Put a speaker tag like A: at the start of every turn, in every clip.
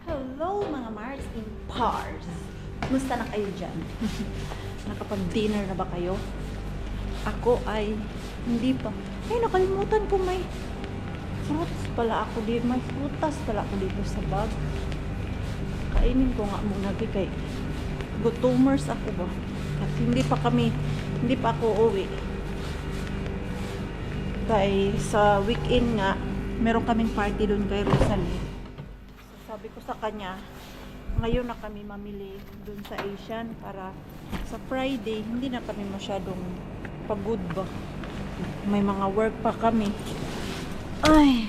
A: Hello mga Mars in Pars! Musta na kayo dyan? Nakapag-dinner na ba kayo? Ako ay hindi pa. Ay, nakalimutan ko may fruits pala ako dito. May frutas pala ako dito sa bag. Kainin ko nga muna kay gutomers ako ba? At hindi pa ako uwi. Kaya sa weekend nga, meron kaming party doon kay Rosalie. So, sabi ko sa kanya, ngayon na kami mamili doon sa Asian para sa Friday, hindi na kami masyadong pagod ba. May mga work pa kami. Ay!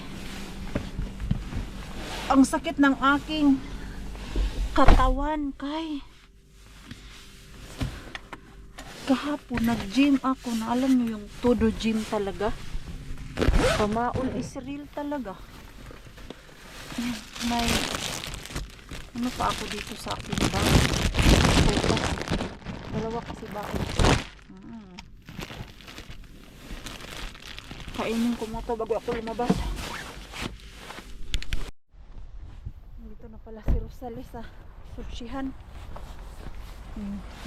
A: Ang sakit ng aking katawan, kay. Kahapon, nag-gym ako na alam nyo yung todo gym talaga. Pamaol is real talaga. May ano pa ako dito sa akin bag. Dalawa kasi bakit. Kainin ko mo to bago ako lumabas. Dito na pala si Rosalie sa sushihan.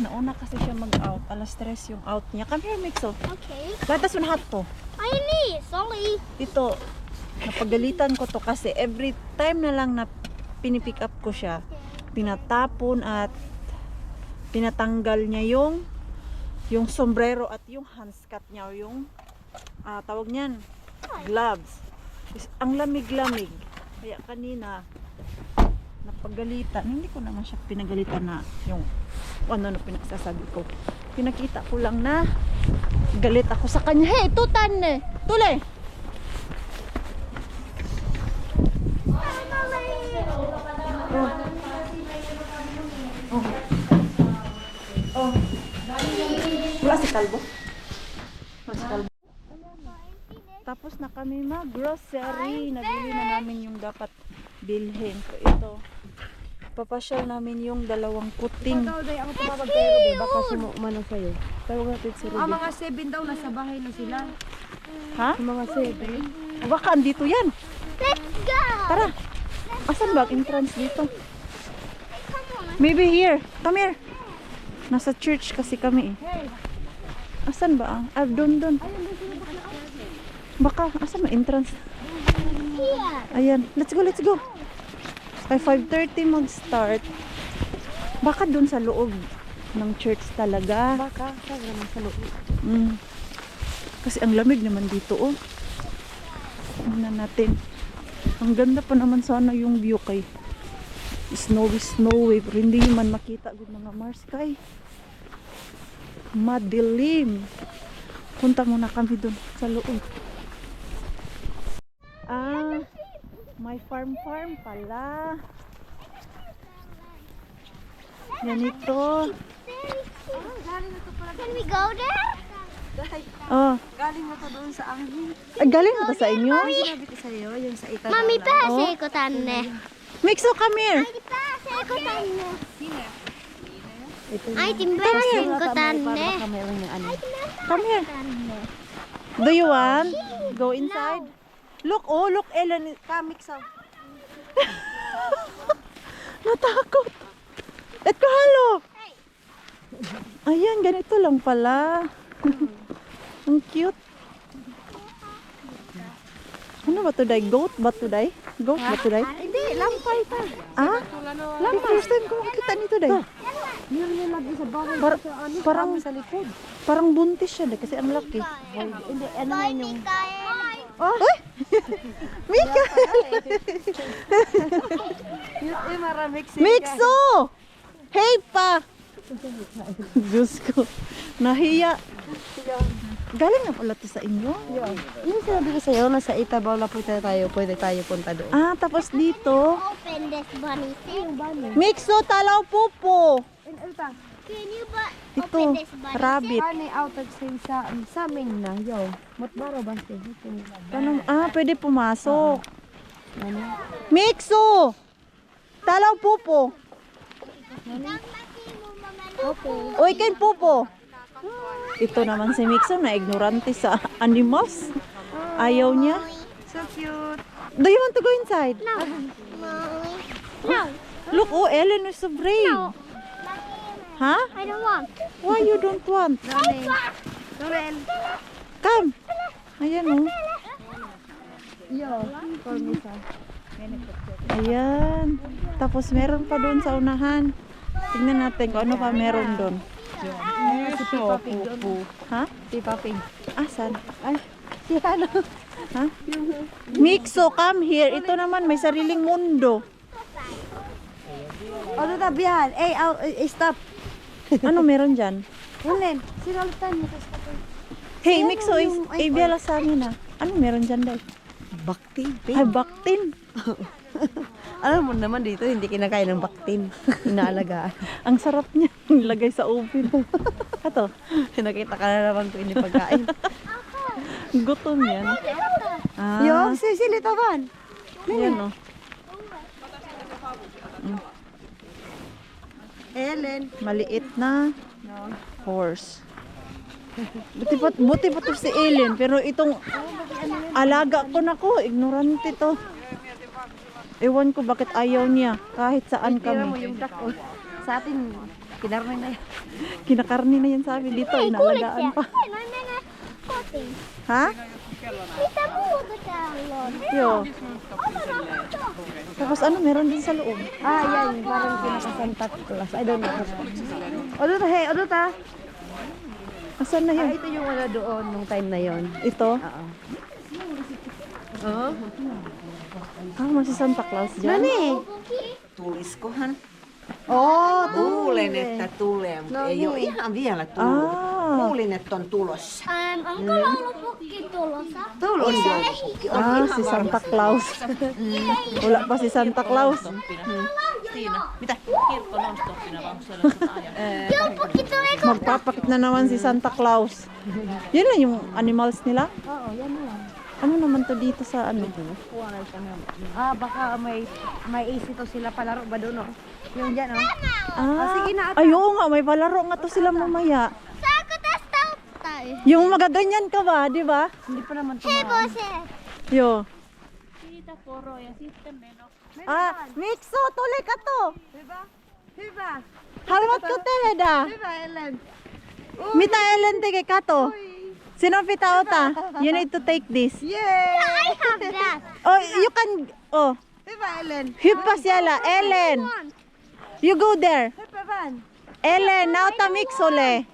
A: Nauna kasi siya mag-out. Alas 3 yung out niya. Come here, Mixo.
B: Okay.
A: Gatas mo lahat to.
B: I need. Sorry.
A: Ito, napagalitan ko to kasi every time na lang na pinipick up ko siya, pinatapon at pinatanggal niya yung sombrero at yung handscat niya, yung tawag niyan, gloves. Ang lamig-lamig. Kaya kanina, napagalitan. Hindi ko naman siya pinagalitan na yung ano na pinagsasabi ko. Pinakita ko lang na galit ako sa kanya. Hey, tutan eh! Tule! Oh. Wala si Kalbo. Wala si Kalbo. Tapos na kami mag-grocery. Nabili na namin yung dapat bilhin. So ito, papasyal namin yung dalawang kuting.
C: Ikaw day ako tumawag kay Ruby, baka sumumano sa'yo. Tawag natin si Ruby. Mga 7 daw, nasa bahay na sila.
A: Ha?
C: Mga 7.
A: Baka andito yan.
B: Let's go.
A: Tara. Asan ba ang entrance dito? Maybe here. Come here. Nasa church kasi kami eh. Asan ba ang? Doon. Baka, asan ba entrance?
B: Here.
A: Ayan. Let's go. Ay 5:30 mag-start. Baka doon sa loob ng church talaga.
C: Baka, saan naman sa loob.
A: Kasi ang lamig naman dito oh. Tingnan natin. Ang ganda pa naman sana yung view kay snowy pero hindi man makita good mga Mars kay madilim. Punta muna kami doon sa loob. May farm pala. Ganito.
B: Can we go there?
A: Oh,
C: Galing mo to doon sa amin.
A: galing mo to sa inyo?
C: Sinabi ko sa'yo, yung sa Italy.
B: Mami, pase ko tanne.
A: Mixo, come here.
B: Ay, pase ko tanne.
C: Ito
B: Ay, timbasin ko tanne.
C: kami lang yung ano.
A: Come here. Do you want? Go inside. Look, Ellen, come Mixo. Natakot. Ito halo. Ayan, ganito lang pala. Ang cute. Ano ba to day? Goat ba to day? Goat ba to day?
C: Hindi, lampay pa.
A: Ah? First time ko makita nito day.
C: Yun yung lagi sa bahay.
A: Parang
C: sa likod.
A: parang buntis siya day kasi ang laki.
C: Hindi, ano
B: Bye,
C: yun yung...
B: Mikael.
A: Oh, Mika!
C: Yung maramik
A: Mixo! Hey pa! Diyos ko. Nahiya. Galing na pala to sa inyo?
C: Yung sinabi ko sa'yo, nasa Itabaw na pwede tayo punta doon.
A: Ah, tapos dito.
B: Open this bunny thing.
A: Mixo, talaw pupo.
B: Can you
A: Ito,
B: open this bunny
A: rabbit.
C: Ani outag sa amin na, yo. Mutbaro ba siya?
A: Pwede pumasok. Mixo! Talaw pupo.
B: Okay.
A: Uy, kain pupo. Ito naman si Mixo na ignorante sa animals. Ayaw niya.
C: So cute.
A: Do you want to go inside?
B: No. No.
A: Look, oh, Ellen is so brave.
B: No.
A: Huh?
B: I don't want.
A: Why you don't want?
C: Noel.
A: Come. Ayan, oh.
C: Yo. Cornisa.
A: Ayan. Tapos meron pa doon sa unahan. Tingnan natin kung ano pa meron doon.
C: Si Peppa Pig doon.
A: Ha?
C: Peppa Pig.
A: Asan?
C: Ay, si ano?
A: Ha? Mixo, come here. Ito naman, may sariling mundo.
C: Ano na bihan? Stop.
A: Ano meron dyan?
C: Ulen, sinalitan mo.
A: Hey, Mixo, ibiala sa amin ah. Ano meron dyan daw?
C: Baktin.
A: Ay, baktin.
C: Alam mo naman dito, hindi kinakain ng baktin. Inaalagaan.
A: Ang sarap niya. Nilagay sa oven. Ito.
C: Nakita ka na naman ko hindi pagkain.
A: Gutom yan. Ah,
C: Yo, silitawan.
A: yan oh.
C: Ellen.
A: Maliit na horse. Buti pa to si Ellen. Pero itong alaga ko na ko. Ignorante to. Ewan ko bakit ayaw niya. Kahit saan
C: Tira mo
A: kami.
C: yung duck. Sa atin, kinarmay na yan.
A: Kinakarni na yan sabi dito. Inalagaan pa. Ha?
B: Kita mo ito talon.
A: Yo. Tapos ano meron din sa loob?
C: Yan. Parang pinaka-Santa Claus. I don't know. Ano ta, hey? Ano ta?
A: Asan na yun?
C: Ito yung wala doon nung time na yon.
A: Ito?
C: Oo.
A: Masih Santa Claus dyan?
C: Nani?
D: Tuliskohan?
C: Luulen,
D: että tulee, mutta
C: No
D: ei
C: niin.
D: ole ihan vielä tullut.
A: Ah.
D: Luulin, että on tulossa.
B: Onko laulupukki tulossa?
C: Tulos.
A: Si Santa Claus. Wala pa si Santa Claus.
D: Mitä? Kirkko non-stoppina vaan sellaisen ajan.
B: Joo, pukki tulee
A: Magpapakit na naman si Santa Claus. Yun lang yung animals nila.
C: Oo, yan na lang.
A: Ano naman to dito sa ano?
C: Baka may easy to sila palaro ba doon, no? Yung dyan, no?
A: Ah,
C: sige na, ata.
A: ay, oo nga, may palaro nga to sila mamaya.
B: Saako tästä ottaa yhden?
A: Yung magaganyan ka ba, di ba?
C: Hindi pa naman to.
B: Hevosen.
A: Yo.
B: Siitä poro ja sitten meno.
A: Mixo, tuli ka to.
C: Diba? Diba?
A: Haluatko tehdä?
C: Diba, Ellen?
A: Mitä Ellen tekee, kato? Sinun pitää ottaa. You need to take this.
C: Yay!
B: I have that.
A: Oh, you can, oh.
C: Diba, Ellen?
A: Hyppää siellä, Ellen. You go there.
C: Hepe van.
A: Ellen, nauta Mixolle.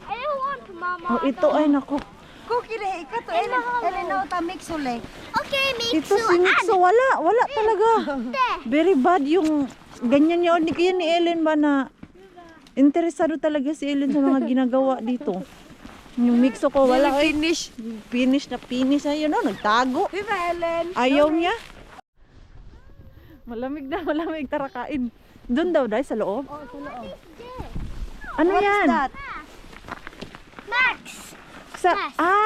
B: I want mama.
A: Oh, ito ay nako.
C: Cookie na, ikato, Ellen. Ellen, nauta mix uli.
B: Okei,
A: Ito
B: Miksu.
A: si Mixo, wala talaga. Very bad yung ganyan yun. Kaya ni Ellen ba na interesado talaga si Ellen sa mga ginagawa dito. Yung Mixo ko, wala. Ay, finish na. Ayun, no, nagtago.
C: Diba, Ellen?
A: Ayaw niya. Malamig na, malamig. Tara kain. Doon daw dahil sa loob.
C: Oh, sa loob.
A: Ano
C: What's
A: yan?
C: that?
B: Max.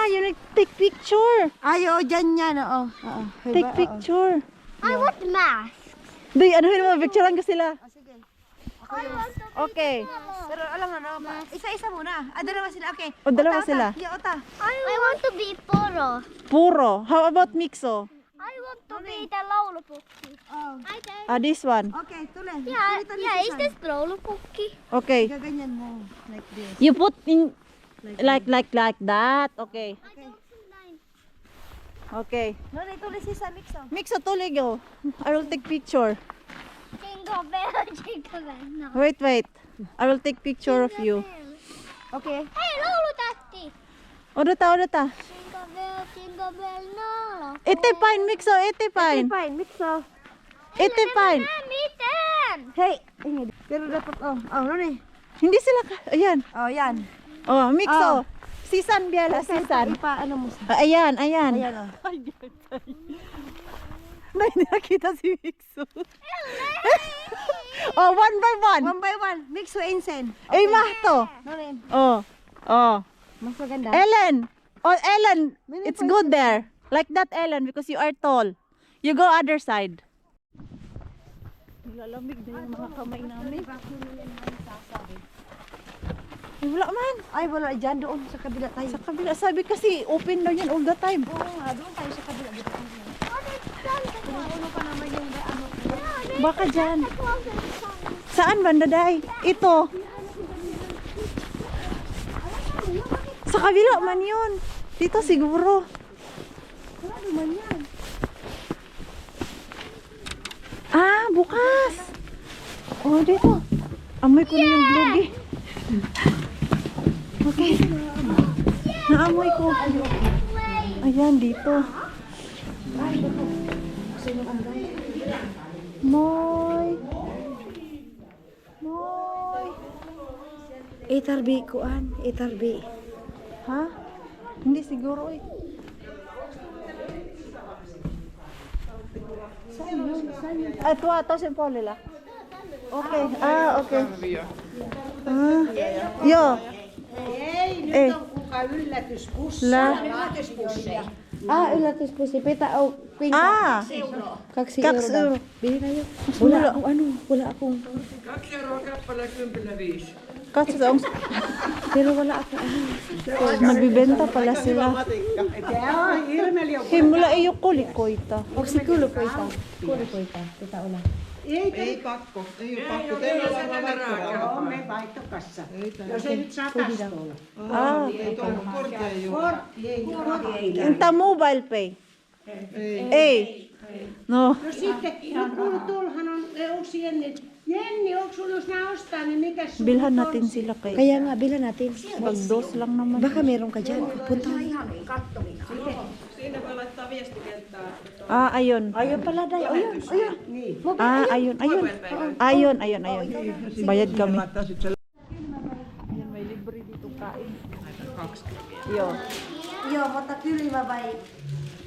A: You need to take picture.
C: Ayo, dyan yan, oo.
A: Take picture.
B: I want mask.
A: Di, ano mo, picturean ko sila.
C: Sige.
A: Okay.
C: Pero alam mo, no, isa-isa muna. Dalawa sila, okay.
A: O, dalawa
C: Ota,
A: sila.
C: Ota. Yeah, ota.
B: I want to be poro.
A: Puro. How about Mixo?
B: I want to be the laulupukki.
C: Oh.
A: This one.
C: Okay, tuloy.
B: Yeah, is this laulupukki?
A: Okay.
C: Gaganyan mo. Like this.
A: You put in like that. Okay. Okay.
C: No, tuloy si sa mix, oh.
A: Mixo, tuloy go. I will take picture.
B: Jingle bell, jingle bell. No.
A: Wait. I will take picture of you.
C: Okay.
B: Hei, laulutähti.
A: Odota.
B: Jingle bell, no.
A: Eteenpäin, Mixo, eteenpäin.
C: Fine, mix, oh.
A: Eteenpäin.
B: Miten?
C: Hey! Pero dapat, no ni.
A: Hindi sila, ayan.
C: Oh, yan.
A: Oh, Mixo. Sisan, Biala, sisan.
C: Ano mo?
A: Ayan.
C: Ayan, oh.
A: May nakita si Mixo. Oh, one by one.
C: One by one. Mix with incense.
A: Eh, mahto.
C: No ni.
A: Oh.
C: Mas maganda.
A: Ellen. Oh, Ellen. It's good there. Like that, Ellen, because you are tall. You go other side. Nilalamig na yung mga kamay namin. Ay, wala man.
C: Ay, wala. Diyan doon sa kabila tayo.
A: Sa kabila, sabi kasi open daw yan all the time.
C: Oo nga, doon tayo sa kabila. Dito tayo. Puno pa naman yung ano.
A: Baka dyan. Saan banda, Day? Ito. Sa kabila man yun. Dito siguro.
C: Wala naman yan.
A: Ah, bukas. Oh, dito. Amoy ko na yung vlog eh. Okay. Naamoy ko. Ayan, dito. Moy. Moy.
C: Itarbi kuan. Itarbi.
A: Ha? Hindi siguro eh. Ito si Paulila. Okay. Ah, okay. Ah. Joo. Ei. La.
C: Yllätyspussi. Pita o kuinka?
A: Ah.
C: 2
A: 2 euro.
C: Bili tayo.
A: Wala.
C: Wala akong ano. Wala akong.
E: 2 euroa kappale 10,5.
A: Katsotaan.
C: Pero wala akong ano.
A: Nagbibenta pala sila. Hei, mulla ei oo kolikoita.
C: Onko se kulukoita? Kulukoita. Pita olla.
E: Ei pakko. Ei oo pakko. Teillä on varmaan vaihtorahaa.
F: Me vaihtokassa. Jos ei nyt satasta olla.
A: Ah.
E: Ei tuo kortti ei oo.
F: Kortti ei ole.
A: Entä mobile pay? Ei. No.
F: No sitten, no kuule, tuollahan on uusi Jenni. Jenni, onko sulla jos nää ostaa, niin mikä sun
A: Bilhan natin sila kay.
C: Kaya nga, bila natin.
A: Pag-dos lang naman.
C: Baka meron ka dyan. Punta.
E: Siinä voi laittaa viestikeltää.
A: Ah, ayun.
C: Ayun pala, Day. Ayun. Ayun.
A: Ah, ayun, ayun. Ayun, ayun, ayun. Bayad kami. Ayan, may libre dito kain. Yo.
C: Joo, mutta kylmä vai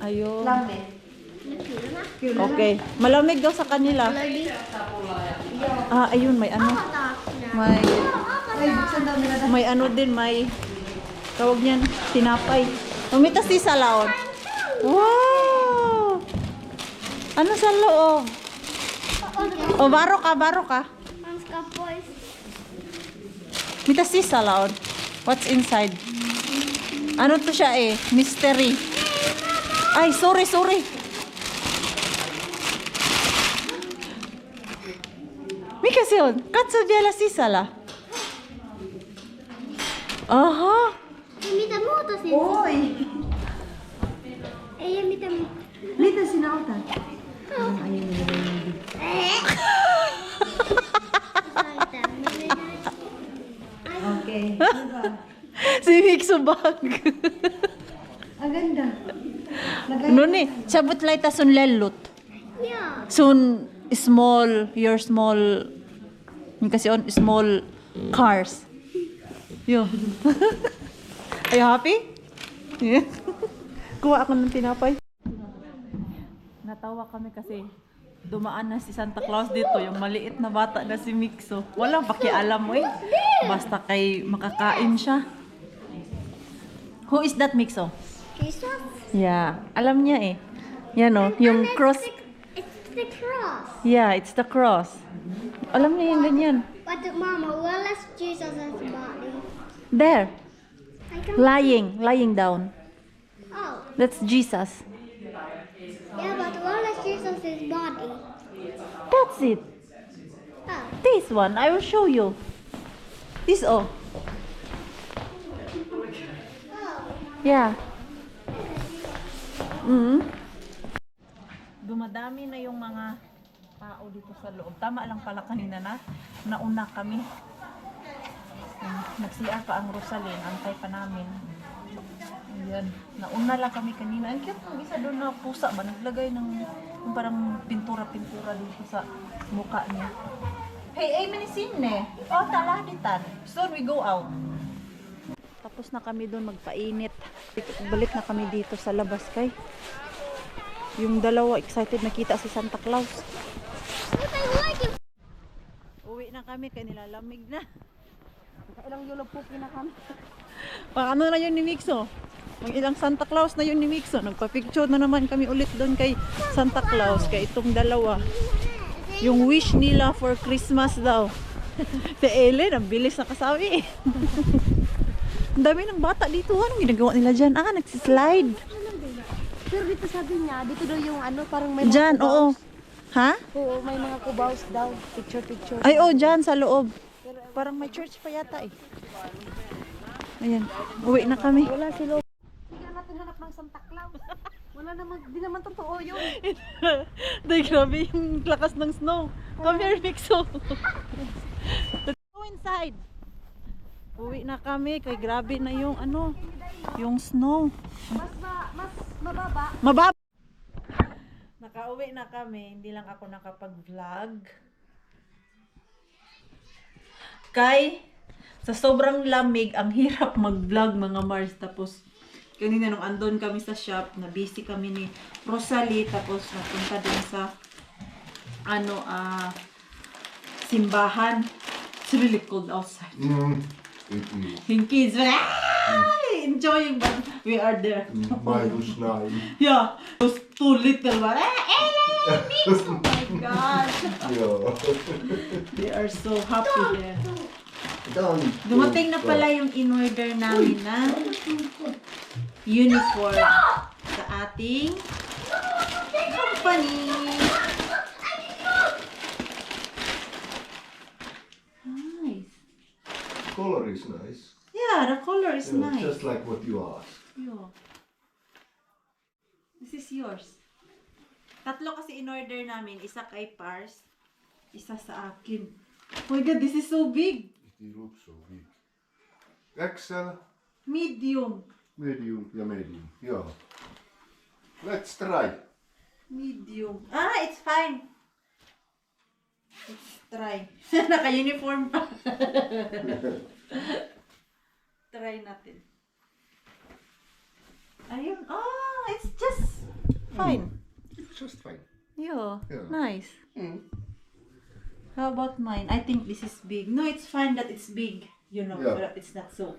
A: Ayun.
C: lämmin?
A: Okay. Malamig daw sa kanila. Ah, ayun, may ano. May ano din, may tawag niyan, tinapay. Umitas si Salaon. Wow! Ano sa loob? Oh, baro ka.
B: Hanska pois.
A: Mitä sisällä on? What's inside? Ano to siya eh? Mystery. Ay, sorry. Mikä se on? Katso vielä sisällä. Aha.
B: Mitä muuta siinä?
C: Oi!
B: Ei ole mitään muuta.
C: Mitä sinä otat? Okei.
A: Si Mikso bag.
C: Ang ganda.
A: No ni, sabot laita sun lellut.
B: Joo.
A: Sun small, your small, yung kasi on small cars. Yo. Are you happy? Yeah. Kuha ako ng tinapay. Natawa kami kasi dumaan na si Santa Claus dito, yung maliit na bata na si Mikso. Walang pakialam mo eh. Basta kay makakain siya. Who is that, Mikso?
B: Jesus?
A: Yeah, alam niya eh. Yan o, yung cross.
B: It's the cross.
A: Yeah, it's the cross. Alam niya yung ganyan.
B: But Mama, where is Jesus' body?
A: There,
B: I can't.
A: lying down.
B: Oh.
A: That's Jesus.
B: Yeah, but where is Jesus' body?
A: That's it.
B: Oh.
A: This one, I will show you. This oh. Yeah. Dumadami na yung mga tao dito sa loob. Tama lang pala kanina na nauna kami. Nag-CR pa ang Rosalyn, antay pa namin. Ayan, nauna lang kami kanina. Ang cute ng isa doon na pusa ba? Naglagay ng yung parang pintura-pintura dito sa mukha niya. Hey, Amen Sine. Oh, taladitan. Soon we go out. Tapos na kami doon magpainit. Balik na kami dito sa labas kay. Yung dalawa excited nakita si Santa Claus.
B: But I like it.
A: Uwi na kami kay nilalamig na. Ilang yulapuki na kami. Paano na yun ni Mixo? Ang ilang Santa Claus na yun ni Mixo. Nagpa-picture na naman kami ulit doon kay Santa Claus. Kay itong dalawa. Yung wish nila for Christmas daw. Si Ellen, ang bilis na kasawi. Ang dami ng bata dito. Anong ginagawa nila dyan? Ah, nagsislide.
C: Pero dito sabi niya, dito daw yung ano, parang may mga
A: Dyan, oo.
C: kubaws.
A: Ha?
C: Oo, may mga kubaws daw. Picture.
A: Ay, oh, dyan sa loob. Parang may church pa yata eh. Ayan, uwi na kami.
C: Wala si Lo. Sige na natin hanap ng Santa Claus. Wala naman, di naman totoo yun.
A: Day, grabe yung lakas ng snow. Come here, Mixo. Let's go inside. Uwi na kami, kay grabe na yung ano, yung snow.
C: Mas mababa.
A: Mababa. Nakauwi na kami, hindi lang ako nakapag-vlog. Kay, sa sobrang lamig, ang hirap mag-vlog mga Mars. Tapos, kanina nung andon kami sa shop, na busy kami ni Rosalie. Tapos, napunta din sa, simbahan. It's really cold outside. Yung kids, enjoying, but we are there.
E: -9.
A: Yeah, those two little one. Ellen, Mix! Oh my God.
E: Joo.
A: They are so happy there.
E: Tämä on
A: Dumating na pala yung in-order namin na uniform sa ating company. Nice.
E: color is nice.
A: Yeah, the color is
E: Yeah,
A: nice.
E: just like what you asked.
A: Yo. This is yours. Tatlo kasi in-order namin. Isa kay Pars, isa sa akin. Oh my God, this is so big.
E: It looks so big. XL,
A: Medium.
E: medium ja medium. Joo. Let's try.
A: Medium. Ah, it's fine. Let's try. Naka-uniform pa. Try natin. Ayun. Oh, it's just fine.
E: It's just fine.
A: Yeah,
E: Yeah.
A: nice.
E: Mm.
A: How about mine? I think this is big. No, it's fine that it's big. You know,
E: Yeah.
A: but it's not so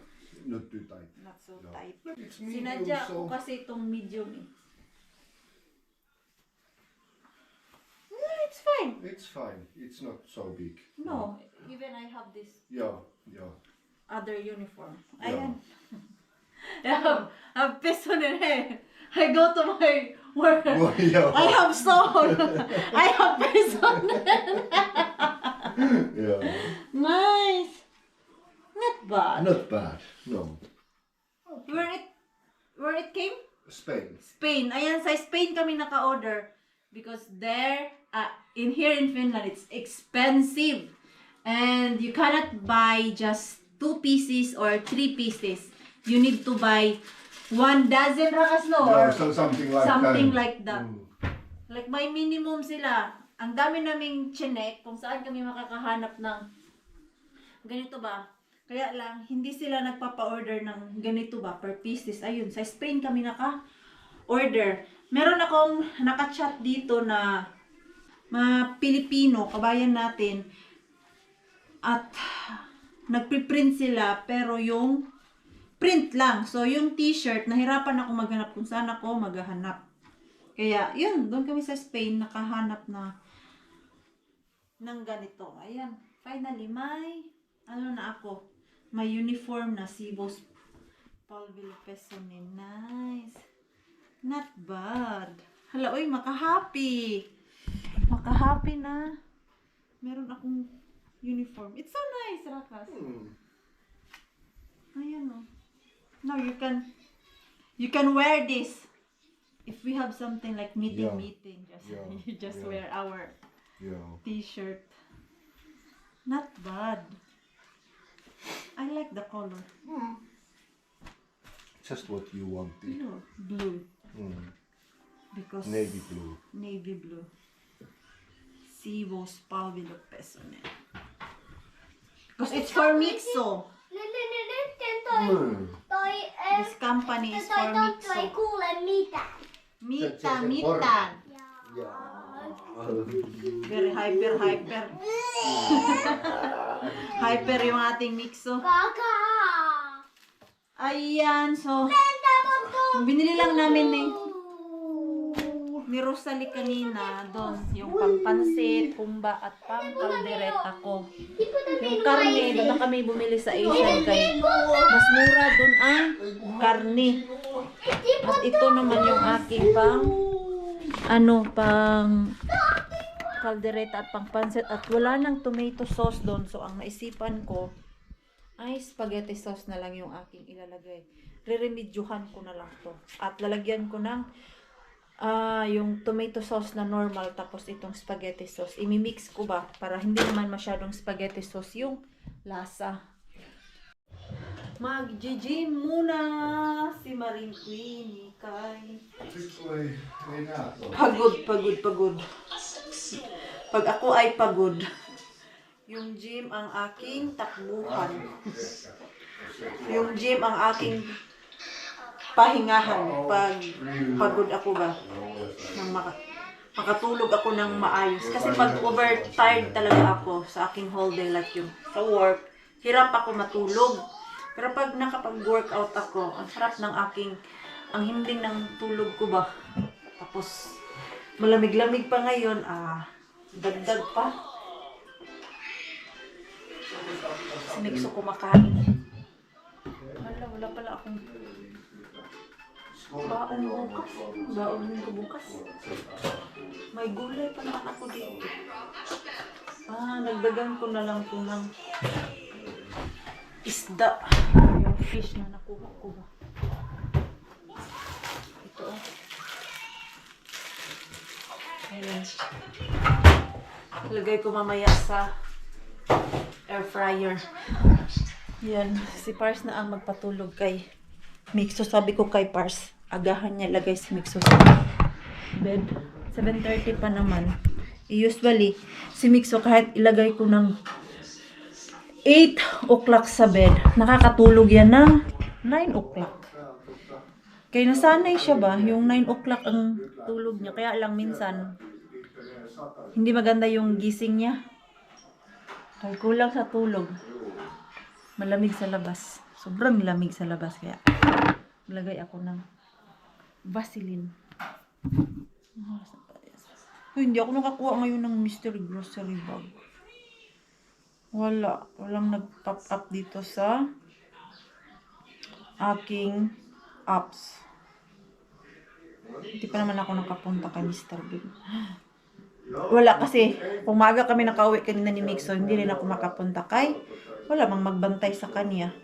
E: Not too tight. No.
A: tight.
E: It's medium,
A: Sinadya ko
E: so
A: kasi itong medium eh. It's fine.
E: it's fine. It's not so big.
A: No, even I have this
E: Yeah, yeah.
A: other uniform.
E: Yeah.
A: Ayan. I have peso in it. I go to my work.
E: Well, yeah.
A: I have sewn. I have peso.
E: Yeah.
A: Nice. Not bad.
E: Not bad. No.
A: Where it came?
E: Spain.
A: Spain. Ayan, sa Spain kami naka-order. Because there, in here in Finland, it's expensive. And you cannot buy just 2 pieces or 3 pieces. You need to buy 1 dozen rakaslo or
E: Yeah, so something like
A: something
E: that.
A: like that.
E: Mm.
A: Like may minimum sila. Ang dami naming chinek kung saan kami makakahanap ng ganito ba. Kaya lang, hindi sila nagpapa-order ng ganito ba per pieces. Ayun, sa Spain kami naka-order. Meron akong naka-chat dito na mga Pilipino, kabayan natin. At nagpiprint sila pero yung print lang. So yung t-shirt, nahirapan ako maghanap kung saan ako maghahanap. Kaya yun, doon kami sa Spain nakahanap na ng ganito. Ayan, finally may na ako. May uniform na Cebos Palville Pesonin. Nice. Not bad. Hala, uy, makahappy. Makahappy na. Meron akong uniform. It's so nice, Rakas.
E: Mm.
A: Ayan o. Now you can wear this. If we have something like meeting, just
E: Yeah.
A: you just
E: Yeah.
A: wear our
E: Yeah.
A: t-shirt. Not bad. I like the color.
E: Just what you wanted.
A: Blue.
E: Mm.
A: Because
E: Navy blue.
A: Navy blue. Cebos Palville Pesonin. Because it's for Mixo.
E: Mm.
A: This company is for Mixo.
B: kuule mitään.
A: Mita,
E: Se
A: Mitan.
E: Yeah.
A: Very hyper. Hyper yung ating Mixo.
B: Kakaa.
A: Ayan, so
B: Lentä mun
A: binili lang namin ni Rosalie kanina doon. Yung pampansit, humba, at pang-caldereta ko. Yung karne, doon na kami bumili sa Asian kay mas mura doon ang karne. At ito naman yung aking pang caldereta at pang-pansit. At wala nang tomato sauce doon. So, ang naisipan ko ay spaghetti sauce na lang yung aking ilalagay. Re-remedyohan ko na lang to. At lalagyan ko ng yung tomato sauce na normal tapos itong spaghetti sauce. Imimix ko ba para hindi naman masyadong spaghetti sauce yung lasa. Mag-gym muna si Maring Queenie kay pagod. Pag ako ay pagod, yung gym ang aking takbuhan. Yung gym ang aking pahingahan pag pagod ako ba nang makatulog ako ng maayos kasi pag overtired talaga ako sa aking whole day like yung sa work hirap ako matulog pero pag nakapag-workout ako ang sarap ng ang himding ng tulog ko ba tapos malamig-lamig pa ngayon dagdag pa sinigso kumakain wala pala akong baon ko bukas. May gulay pa naman ako dito. Nagdagan ko na lang po ng isda. Yung fish na nakuha ko ba. Ito Ayan. Lagay ko mamaya sa air fryer. Yan. Si Pars na ang magpatulog kay Mixo. Sabi ko kay Pars, agahan niya lagay si Mixo sa bed. 7:30 pa naman. Usually, si Mixo kahit ilagay ko ng 8 o'clock sa bed, nakakatulog yan ng 9 o'clock. Kaya nasanay siya ba, yung 9 o'clock ang tulog niya. Kaya lang minsan, hindi maganda yung gising niya. Kaya kulang sa tulog. Malamig sa labas. Sobrang lamig sa labas. Kaya, lagay ako ng Vaseline. Hindi ako nakakuha ngayon ng mystery grocery bag. Walang nag-pop up dito sa aking apps. Hindi pa naman ako nakapunta kay Mr. Big. Wala kasi, umaga kami nakauwi kanina ni Mixo, hindi rin ako makapunta kay wala mang magbantay sa kanya.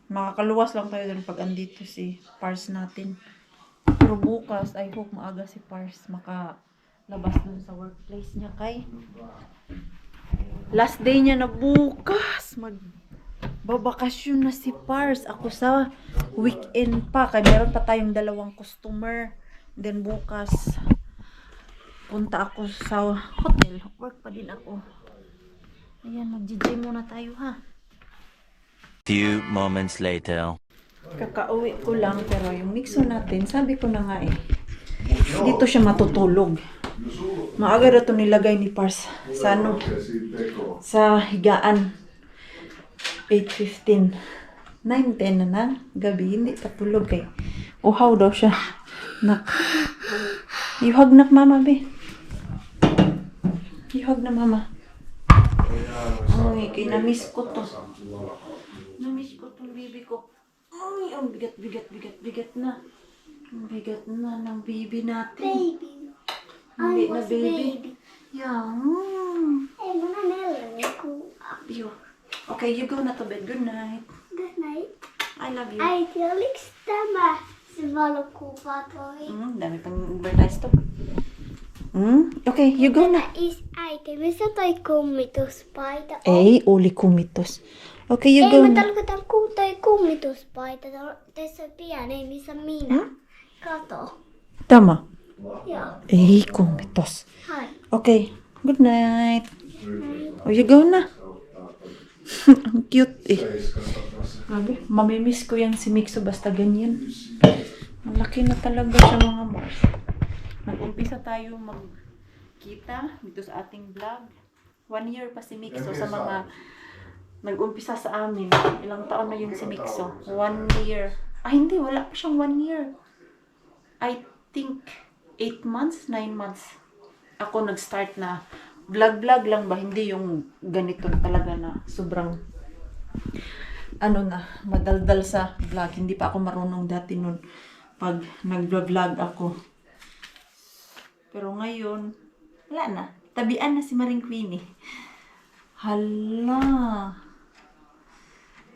A: Makakaluwas lang tayo doon pag andito si Pars natin. Pero bukas, I hope maaga si Pars makalabas doon sa workplace niya kay last day niya na bukas. Magbabakasyon na si Pars. Ako sa weekend pa. Kaya meron pa tayong 2 customer. Then bukas, punta ako sa hotel. Work pa din ako. Ayan, mag-gym muna tayo ha.
G: Few moments later.
A: Kakauwi ko lang pero yung Mixo natin, sabi ko na nga dito siya matutulog. Maaga na ito nilagay ni Pars sa higaan. 8:15. 9:10 na gabi, hindi patulog kay uhaw daw siya. Ihog na mama be. Ihog na mama. Ay, kinamiss ko to. Namiss ko tong baby ko. Ay, ang bigat na. Ang bigat na ng baby natin.
B: Baby.
A: Hindi
B: I
A: na
B: was
A: baby.
B: baby.
A: Yeah.
B: Hey, mananela ko.
A: Okay, you go na to bed. Good night.
B: Good night.
A: I love you.
B: Äiti, oliks tämä se valokuvatori?
A: Dami pang advertise to. Okay, you go na.
B: Äiti, missä toi kummituspaita on?
A: Ei, oli kummitus. Okay, you
B: Ei,
A: go
B: mä
A: na.
B: tarkoitan toi kummituspaita. Tässä pieni, missä minä. Kato.
A: Tämä.
B: Joo.
A: Ei kummitus.
B: Hai.
A: Okay, good night. Oh, you go na. Ang cute Grabe, mamimiss ko yan si Mixo basta ganyan. Malaki na talaga siya mga Mars. Nag-umpisa tayo magkita dito sa ating vlog. 1 year pa si Mixo sa mga nag-umpisa sa amin. Ilang taon na yun si Mixo? 1 year. Hindi, wala pa siyang 1 year. I think 8 months, 9 months ako nag-start na vlog lang ba, hindi yung ganito talaga na sobrang madaldal sa vlog. Hindi pa ako marunong dati nun pag nag-vlog ako. Pero ngayon, wala na. Tabian na si Maring Queenie. Hala.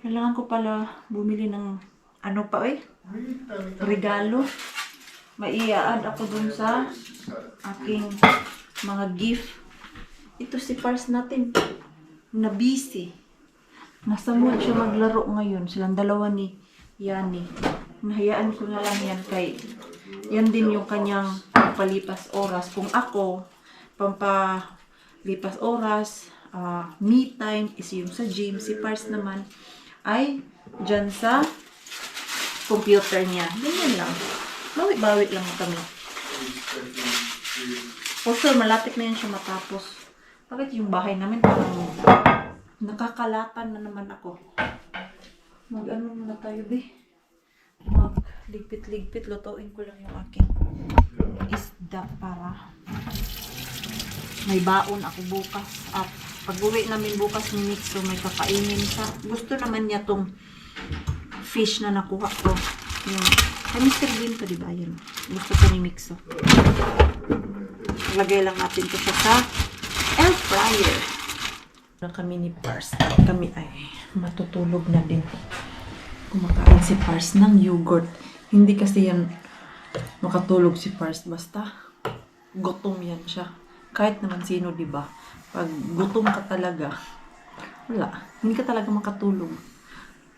A: Kailangan ko pala bumili ng regalo. Maiaad ako dun sa aking mga gift. Ito si Pars natin na busy. Nasa mood siya maglaro ngayon. Silang dalawa ni Yani. Nahayaan ko na lang yan kay yan din yung kanyang pampalipas oras. Kung ako, pampalipas oras, me time is yung sa gym. Si Pars naman ay dyan sa computer niya. Ganyan lang. Bawi-bawi lang kami. For sure, malapit na yan siya matapos. Bakit yung bahay namin parang nakakalatan na naman ako. Mag-ano muna tayo, be? Magligpit-ligpit. Lutuin ko lang yung aking isda para may baon ako bukas. At pag-uwi namin bukas ni Mixo, may kakainin siya. Gusto naman niya tong fish na nakuha ko. Yung Mr. Bean pa, diba? Yan. Gusto ko ni Mixo. Lagay lang natin ito sa air fryer. Kami ni Pars. Kami ay matutulog na din. Kumakain si Pars ng yogurt. Hindi kasi yan makatulog si Pars. Basta gutom yan siya. Kahit naman sino, diba? Pag gutom ka talaga, wala. Hindi ka talaga makatulog.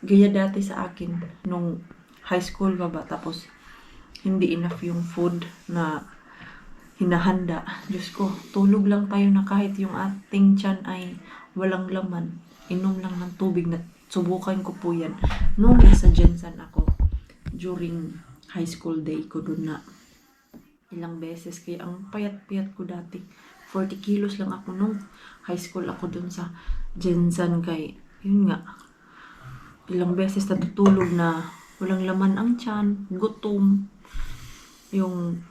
A: Gaya dati sa akin nung high school ba, tapos hindi enough yung food na hinahanda. Diyos ko, tulog lang tayo na kahit yung ating tiyan ay walang laman. Inom lang ng tubig na subukan ko po yan. Nung nasa Jensen ako, during high school day ko doon na ilang beses. Kaya ang payat-payat ko dati. 40 kilos lang ako nung high school ako doon sa Jensen. Kay, yun nga, ilang beses natutulog na walang laman ang tiyan, gutom. Yung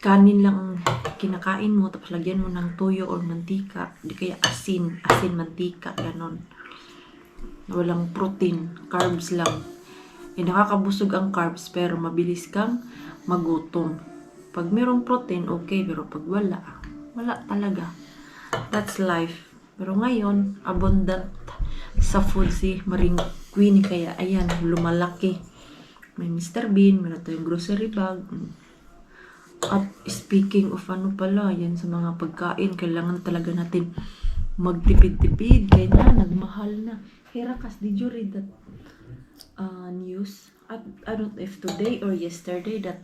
A: kanin lang ang kinakain mo, tapos lagyan mo ng toyo or mantika, di kaya asin, mantika, ganon. Walang protein, carbs lang. Nakakabusog ang carbs, pero mabilis kang magutom. Pag mayroong protein, okay, pero pag wala talaga. That's life. Pero ngayon, abundant sa food si Maring Queenie, kaya ayan, lumalaki. May Mr. Bean, meron tayong grocery bag. At speaking of yan sa mga pagkain, kailangan talaga natin magtipid-tipid. Kaya nagmahal na. Hey Rakas, did you read that news? I don't know if today or yesterday that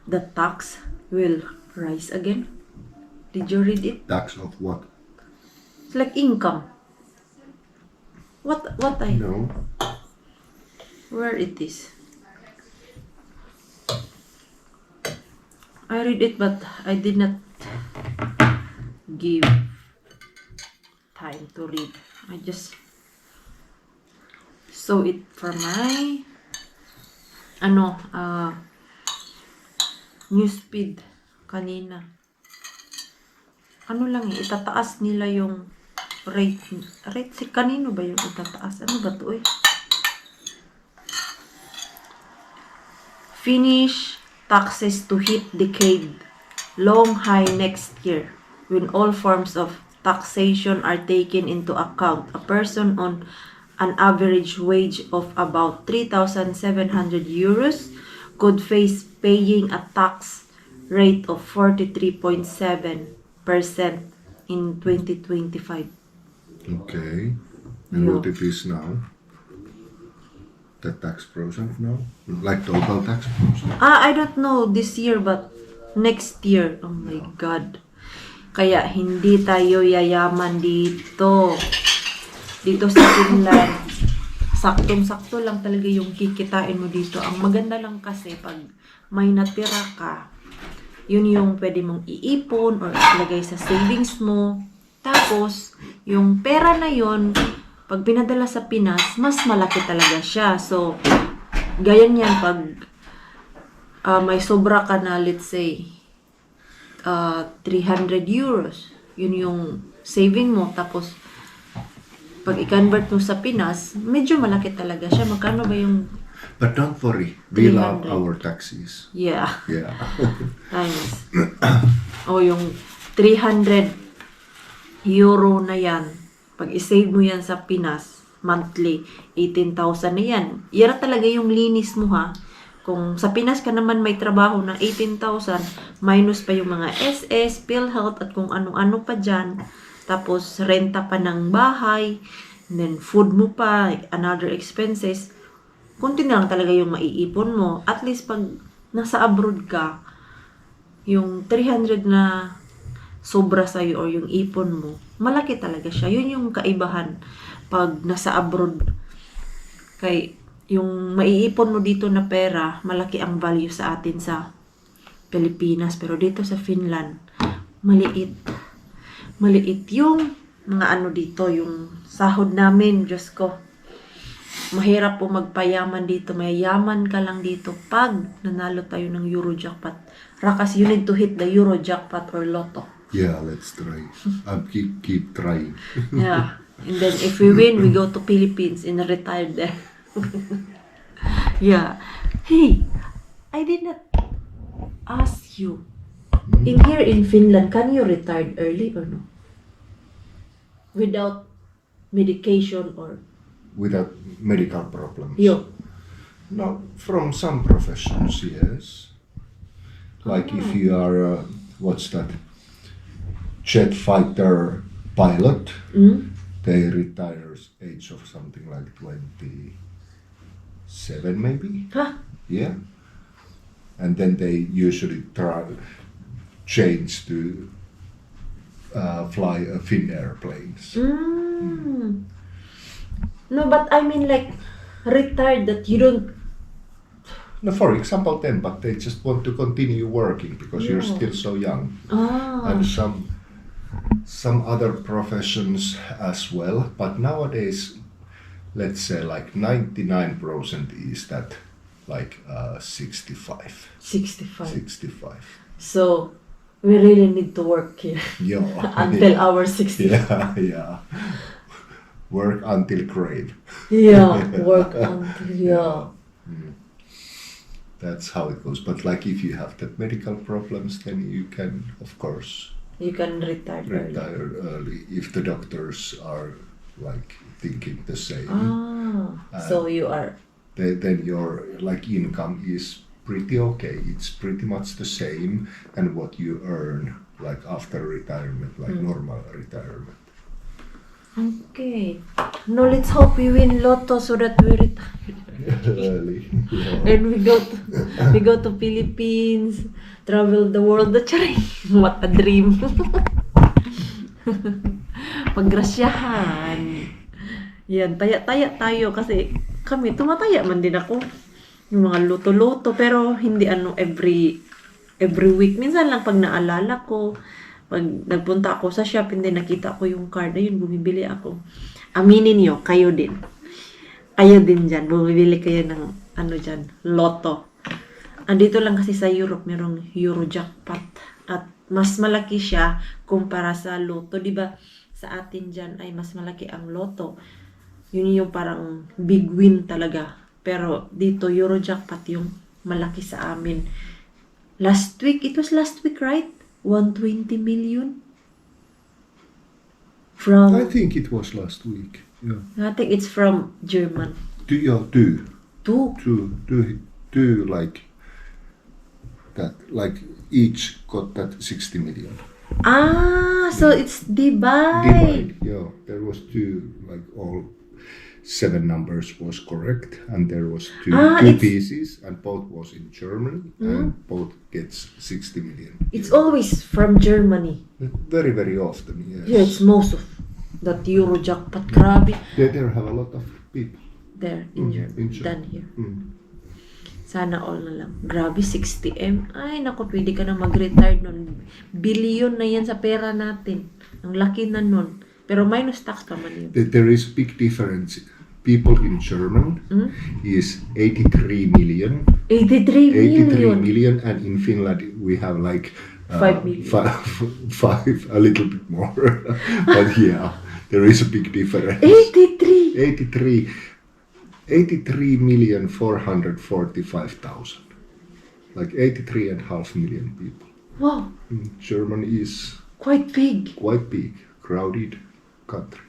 A: the tax will rise again. Did you read it?
H: Tax of what?
A: It's like income. What I
H: No.
A: Where it is? I read it, but I did not give time to read. I just saw it from my newsfeed kanina. Itataas nila yung rate. Si kanino ba yung itataas? Ano ba to Finish taxes to hit decade long high next year when all forms of taxation are taken into account. A person on an average wage of about 3,700 euros could face paying a tax rate of 43.7% in 2025.
H: Okay. And what it is now? The tax percent now? Like total tax percent?
A: I don't know this year, but next year. Oh my God. Kaya hindi tayo yayaman dito. Dito sa Finland. Saktong-sakto lang talaga yung kikitain mo dito. Ang maganda lang kasi pag may natira ka, yun yung pwede mong iipon or ilagay sa savings mo. Tapos, yung pera na yun, pag pinadala sa Pinas, mas malaki talaga siya. So, gayan yan pag may sobra ka na, let's say, 300 euros. Yun yung saving mo. Tapos, pag i-convert mo sa Pinas, medyo malaki talaga siya. Magkano ba yung...
H: But don't worry, we love
A: 300.
H: our taxis.
A: Yeah.
H: Yeah.
A: Times. O yung 300 euro na yan. Pag i-save mo yan sa Pinas, monthly, 18,000 na yan. Yan talaga yung linis mo ha. Kung sa Pinas ka naman may trabaho na 18,000, minus pa yung mga SS, PhilHealth, at kung ano-ano pa dyan. Tapos, renta pa ng bahay, and then food mo pa, another expenses. Kunti na lang talaga yung maiipon mo. At least pag nasa abroad ka, yung 300 na sobra sa'yo or yung ipon mo, malaki talaga siya. Yun yung kaibahan pag nasa abroad. Kay yung maiipon mo dito na pera, malaki ang value sa atin sa Pilipinas. Pero dito sa Finland, maliit. Maliit yung mga ano dito, yung sahod namin, Diyos ko. Mahirap po magpayaman dito. Mayayaman ka lang dito pag nanalo tayo ng Eurojackpot. Rakas, you need to hit the Eurojackpot or Lotto.
H: Yeah, let's try. Keep trying.
A: Yeah. And then if we win, we go to Philippines and retire there. Yeah. Hey, I did not ask you. In here in Finland, can you retire early or no? Without medication or...
H: Without medical problems.
A: Yo.
H: No, from some professions, yes. Like if you are, what's that? Jet fighter pilot, they retire age of something like 27 maybe.
A: Huh?
H: Yeah. And then they usually change to fly Finnair planes.
A: No, but I mean like retired that you don't...
H: No, for example, them, but they just want to continue working because you're still so young. And some other professions as well. But nowadays, let's say like 99% is that like 65.
A: 65. So, we really need to work here
H: Yeah.
A: until our 60.
H: Yeah. Work until grave.
A: Yeah, work until, yeah.
H: That's how it goes. But like if you have that medical problems, then you can, of course,
A: You can retire early.
H: retire early if the doctors are like thinking the same.
A: So you are...
H: Then your like income is pretty okay. It's pretty much the same than what you earn like after retirement, like normal retirement.
A: Okay. No, let's hope we win Lotto so that we retire.
H: Early. Yeah.
A: And we go to Philippines, travel the world. What a dream. Paggrasyahan. Yan, taya-taya tayo kasi kami, tumataya man din ako. Yung mga luto-luto, pero hindi every week. Minsan lang pag naalala ko, pag nagpunta ako sa shop, hindi nakita ko yung card, ayun, bumibili ako. Aminin nyo, kayo din. Kayo din dyan, bumibili kayo ng dyan, Lotto. Andito lang kasi sa Europe, merong Eurojackpot. At mas malaki siya kumpara sa Lotto. Diba sa atin dyan ay mas malaki ang Lotto. Yun yung parang big win talaga. Pero dito, Eurojackpot yung malaki sa amin. Last week, it was last week, right? 120 million?
H: I think it was last week. Yeah.
A: I think it's from German.
H: Two
A: Two?
H: like that, like each got that 60 million.
A: So it's divide.
H: Yeah, there was two, like all 7 numbers was correct, and there was two
A: it's-
H: pieces, and both was in Germany, and both gets 60 million.
A: It's always from Germany.
H: Very, very often, yes.
A: Yeah, it's most of that Eurojackpot. Grabe.
H: They there have a lot of people.
A: There, in Germany.
H: in Germany.
A: Than here.
H: Mm.
A: Sana all na lang. Grabe, 60M. Ay, naku, pwede ka na mag-retire nun. Billion na yan sa pera natin. Ang laki na nun. Pero minus tax pa man yun.
H: There is big difference. People in German is 83 million
C: 83
H: 83
C: million.
H: million, and in Finland we have like
C: 5 million.
H: five, a little bit more. But yeah, there is a big difference.
C: 83.
H: 83,445,000. Like 83.5 million people.
C: Wow,
H: Germany is
C: quite big.
H: quite big, crowded country.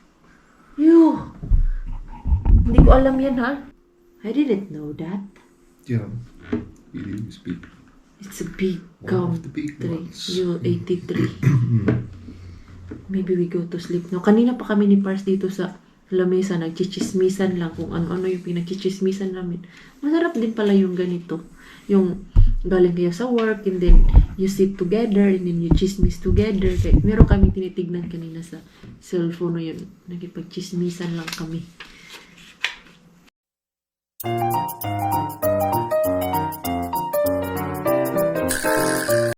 C: Hindi ko alam yan, ha? I didn't know that.
H: Yeah, it is big.
C: It's a big
H: One of the big
C: country.
H: ones.
C: 83. Maybe we go to sleep. No, kanina pa kami ni Pars dito sa lamesa, nagchichismisan lang kung ano-ano yung pinagchichismisan namin. Masarap din pala yung ganito. Yung galing kayo sa work, and then you sit together, and then you chismis together. Kaya, meron kami tinitignan kanina sa cellphone na yun. Nagipagchismisan lang kami.